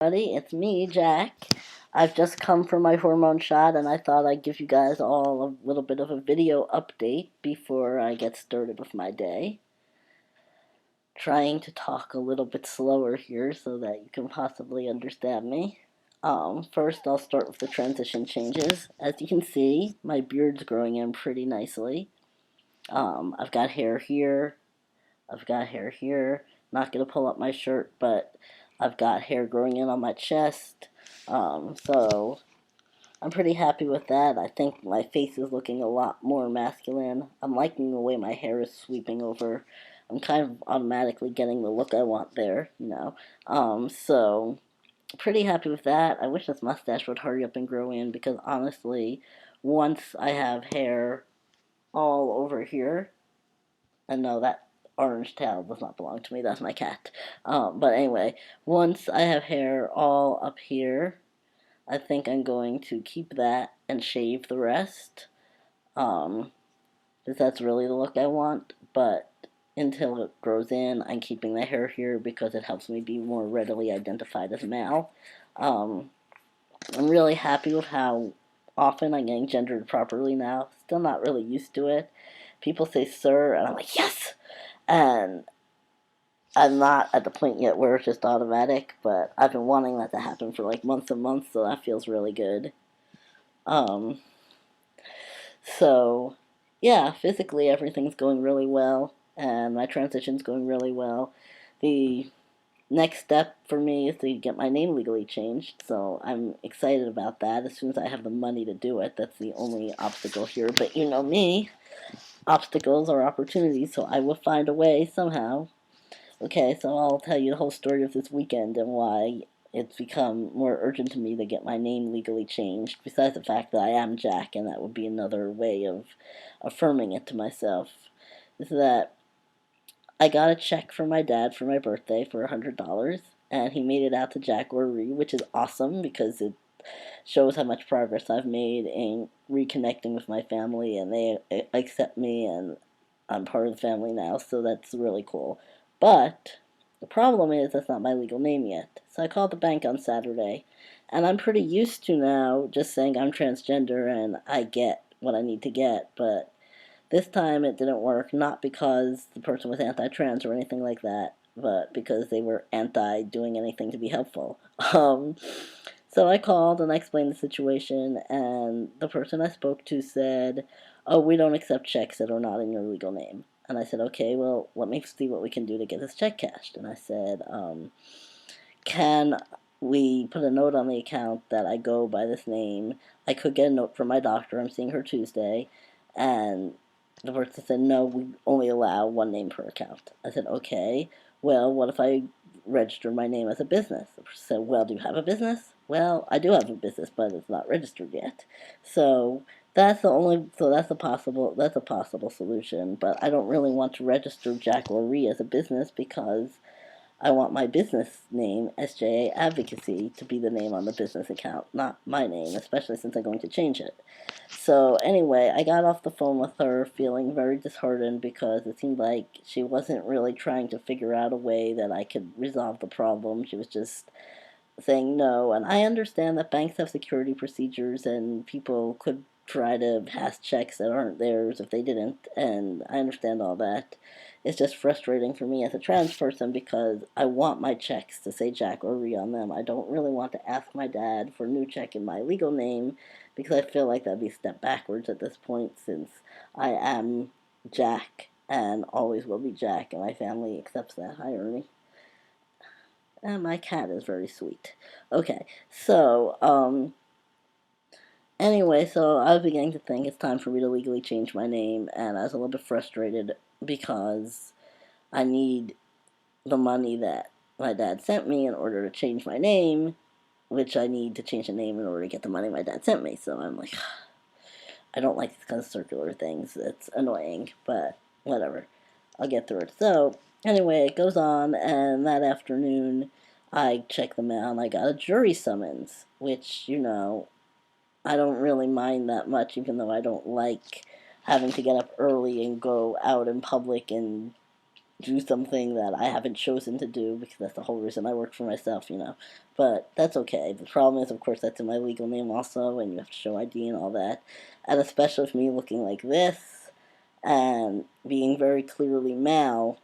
Buddy, it's me, Jack. I've just come from my hormone shot, and I thought I'd give you guys all a little bit of a video update before I get started with my day. Trying to talk a little bit slower here so that you can possibly understand me. First, I'll start with the transition changes. As you can see, my beard's growing in pretty nicely. I've got hair here. I've got hair here. Not going to pull up my shirt, but I've got hair growing in on my chest. So I'm pretty happy with that. I think my face is looking a lot more masculine. I'm liking the way my hair is sweeping over. I'm kind of automatically getting the look I want there. So pretty happy with that. I wish this mustache would hurry up and grow in because honestly, once I have hair all over here, and no, that orange tail does not belong to me. That's my cat. But anyway, once I have hair all up here, I think I'm going to keep that and shave the rest. Because that's really the look I want. But until it grows in, I'm keeping the hair here because it helps me be more readily identified as male. Um, I'm really happy with how often I'm getting gendered properly now. Still not really used to it. People say sir, and I'm like, yes! And I'm not at the point yet where it's just automatic, but I've been wanting that to happen for like months and months, so that feels really good. Um, so, yeah, physically everything's going really well, and my transition's going really well. The next step for me is to get my name legally changed, so I'm excited about that as soon as I have the money to do it. That's the only obstacle here, but you know me, obstacles are opportunities, so I will find a way somehow. Okay, so I'll tell you the whole story of this weekend and why it's become more urgent to me to get my name legally changed, besides the fact that I am Jack, and that would be another way of affirming it to myself, is that I got a check from my dad for my birthday for $100, and he made it out to Jack Orry, which is awesome because it shows how much progress I've made in reconnecting with my family, and they accept me, and I'm part of the family now, so that's really cool. But the problem is that's not my legal name yet. So I called the bank on Saturday, and I'm pretty used to now just saying I'm transgender and I get what I need to get, but this time it didn't work, not because the person was anti-trans or anything like that, but because they were anti-doing anything to be helpful. So I called and I explained the situation, and the person I spoke to said, "Oh, we don't accept checks that are not in your legal name." And I said, "Okay, well, let me see what we can do to get this check cashed." And I said, "Can we put a note on the account that I go by this name? I could get a note from my doctor. I'm seeing her Tuesday." And the person said, "No, we only allow one name per account." I said, "Okay, well, what if I register my name as a business?" The person said, "Well, do you have a business?" "Well, I do have a business, but it's not registered yet." So that's a possible solution, but I don't really want to register Jack Loree as a business because I want my business name, SJA Advocacy, to be the name on the business account, not my name, especially since I'm going to change it. So anyway, I got off the phone with her feeling very disheartened because it seemed like she wasn't really trying to figure out a way that I could resolve the problem. She was just saying no, and I understand that banks have security procedures and people could try to pass checks that aren't theirs if they didn't, and I understand all that. It's just frustrating for me as a trans person because I want my checks to say Jack or Ree on them. I don't really want to ask my dad for a new check in my legal name because I feel like that'd be a step backwards at this point since I am Jack and always will be Jack, and my family accepts that. Hi, Ernie. And my cat is very sweet. Okay, so, anyway, so I was beginning to think it's time for me to legally change my name, and I was a little bit frustrated because I need the money that my dad sent me in order to change my name, which I need to change the name in order to get the money my dad sent me. So I'm like, I don't like these kind of circular things. It's annoying, but whatever. I'll get through it. So, anyway, it goes on, and that afternoon, I checked the mail, and I got a jury summons, which, I don't really mind that much, even though I don't like having to get up early and go out in public and do something that I haven't chosen to do, because that's the whole reason I work for myself, you know. But that's okay. The problem is, of course, that's in my legal name also, and you have to show ID and all that. And especially with me looking like this and being very clearly male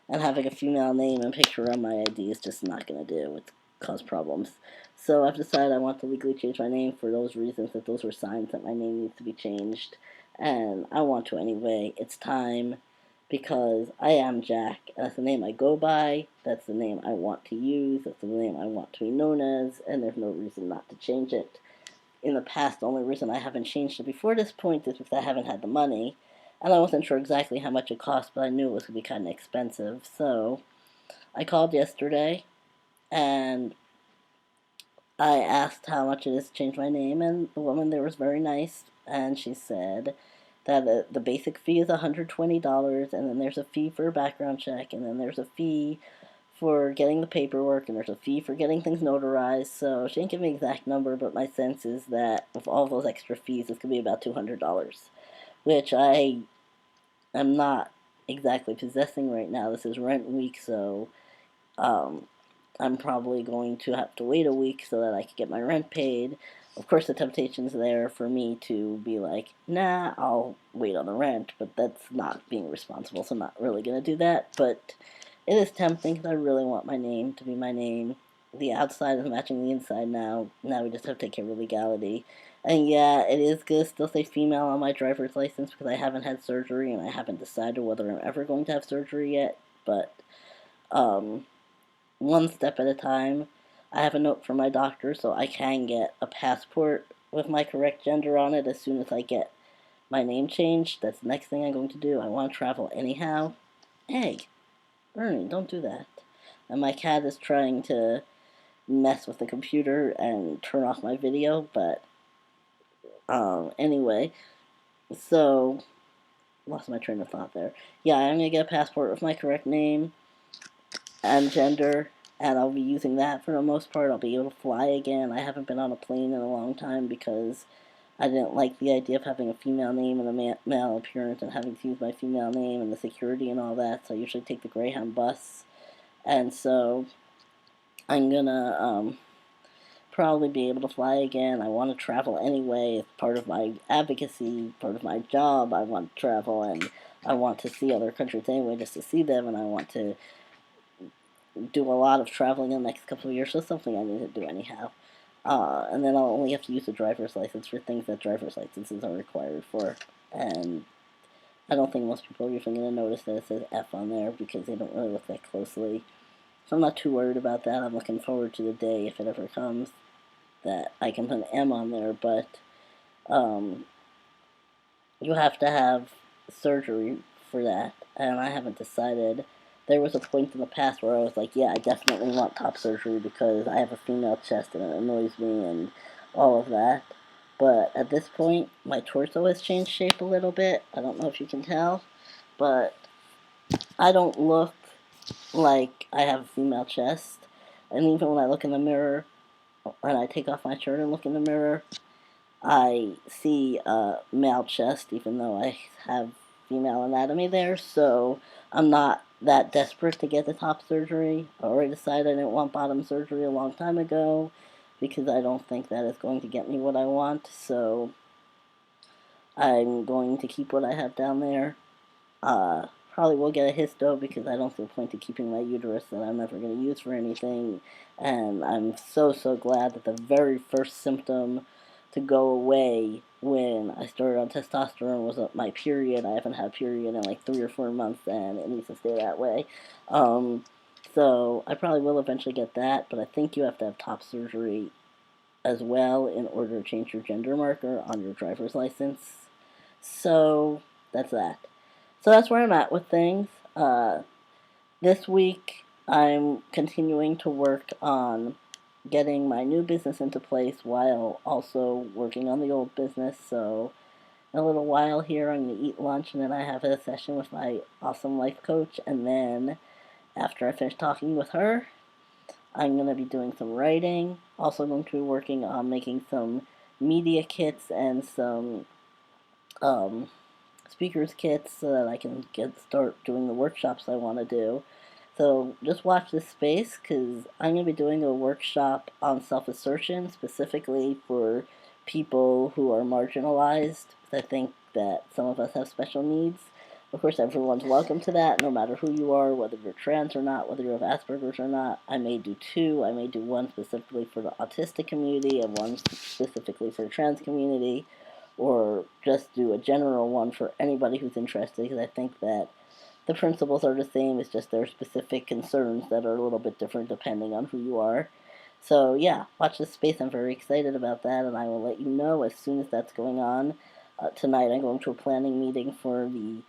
and having a female name and picture on my ID is just not going to do. It's cause problems. So I've decided I want to legally change my name for those reasons, that those were signs that my name needs to be changed. And I want to anyway. It's time, because I am Jack. That's the name I go by. That's the name I want to use. That's the name I want to be known as. And there's no reason not to change it. In the past, the only reason I haven't changed it before this point is because I haven't had the money. And I wasn't sure exactly how much it cost, but I knew it was going to be kind of expensive. So I called yesterday and I asked how much it is to change my name, and the woman there was very nice, and she said that the basic fee is $120, and then there's a fee for a background check, and then there's a fee for getting the paperwork, and there's a fee for getting things notarized. So she didn't give me an exact number, but my sense is that with all those extra fees, it's going to be about $200, which I am not exactly possessing right now. This is rent week, so um, I'm probably going to have to wait a week so that I can get my rent paid. Of course, the temptation's there for me to be like, nah, I'll wait on the rent, but that's not being responsible, so I'm not really going to do that. But it is tempting because I really want my name to be my name. The outside is matching the inside now. Now we just have to take care of legality. And yeah, it is going to still say female on my driver's license because I haven't had surgery and I haven't decided whether I'm ever going to have surgery yet. But um, one step at a time. I have a note from my doctor, so I can get a passport with my correct gender on it as soon as I get my name changed. That's the next thing I'm going to do. I want to travel anyhow. Egg, Ernie, don't do that. And my cat is trying to mess with the computer and turn off my video, but anyway, so lost my train of thought there. Yeah, I'm gonna get a passport with my correct name and gender, and I'll be using that for the most part. I'll be able to fly again. I haven't been on a plane in a long time because I didn't like the idea of having a female name and a male appearance and having to use my female name and the security and all that. So I usually take the Greyhound bus, and so I'm gonna probably be able to fly again. I want to travel anyway. It's part of my advocacy, part of my job. I want to travel, and I want to see other countries anyway, just to see them, and I want to do a lot of traveling in the next couple of years, so it's something I need to do anyhow. And then I'll only have to use a driver's license for things that driver's licenses are required for. And I don't think most people are even going to notice that it says F on there because they don't really look that closely. So I'm not too worried about that. I'm looking forward to the day, if it ever comes, that I can put an M on there, but um, you have to have surgery for that, and I haven't decided. There was a point in the past where I was like, yeah, I definitely want top surgery because I have a female chest and it annoys me and all of that. But at this point, my torso has changed shape a little bit. I don't know if you can tell, but I don't look like I have a female chest. And even when I look in the mirror, and I take off my shirt and look in the mirror, I see a male chest, even though I have female anatomy there, so I'm not that desperate to get the top surgery. I already decided I didn't want bottom surgery a long time ago because I don't think that is going to get me what I want, so I'm going to keep what I have down there. Probably will get a histo because I don't see a point to keeping my uterus that I'm never going to use for anything. And I'm so, so glad that the very first symptom to go away when I started on testosterone was my period. I haven't had a period in like 3 or 4 months, and it needs to stay that way. Um, so I probably will eventually get that, but I think you have to have top surgery as well in order to change your gender marker on your driver's license. So that's that. So that's where I'm at with things. This week, I'm continuing to work on getting my new business into place while also working on the old business. So, in a little while here, I'm going to eat lunch, and then I have a session with my awesome life coach. And then, after I finish talking with her, I'm going to be doing some writing. Also, going to be working on making some media kits and some speakers kits so that I can start doing the workshops I want to do. So just watch this space because I'm going to be doing a workshop on self-assertion specifically for people who are marginalized. I think that some of us have special needs. Of course, everyone's welcome to that, no matter who you are, whether you're trans or not, whether you have Asperger's or not. I may do two. I may do one specifically for the autistic community and one specifically for the trans community, or just do a general one for anybody who's interested, because I think that the principles are the same. It's just there are specific concerns that are a little bit different depending on who you are. So yeah, watch this space. I'm very excited about that, and I will let you know as soon as that's going on. Tonight I'm going to a planning meeting for the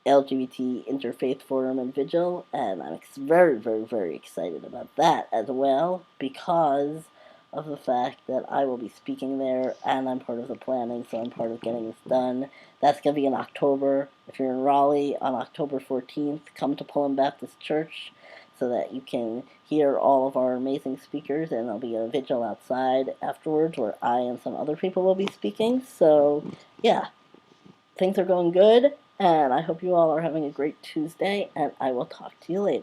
LGBT Interfaith Forum and Vigil, and I'm very, very, very excited about that as well because of the fact that I will be speaking there and I'm part of the planning, so I'm part of getting this done. That's going to be in October. If you're in Raleigh on October 14th, come to Pullman Baptist Church so that you can hear all of our amazing speakers, and there'll be a vigil outside afterwards where I and some other people will be speaking. So, yeah, things are going good, and I hope you all are having a great Tuesday, and I will talk to you later.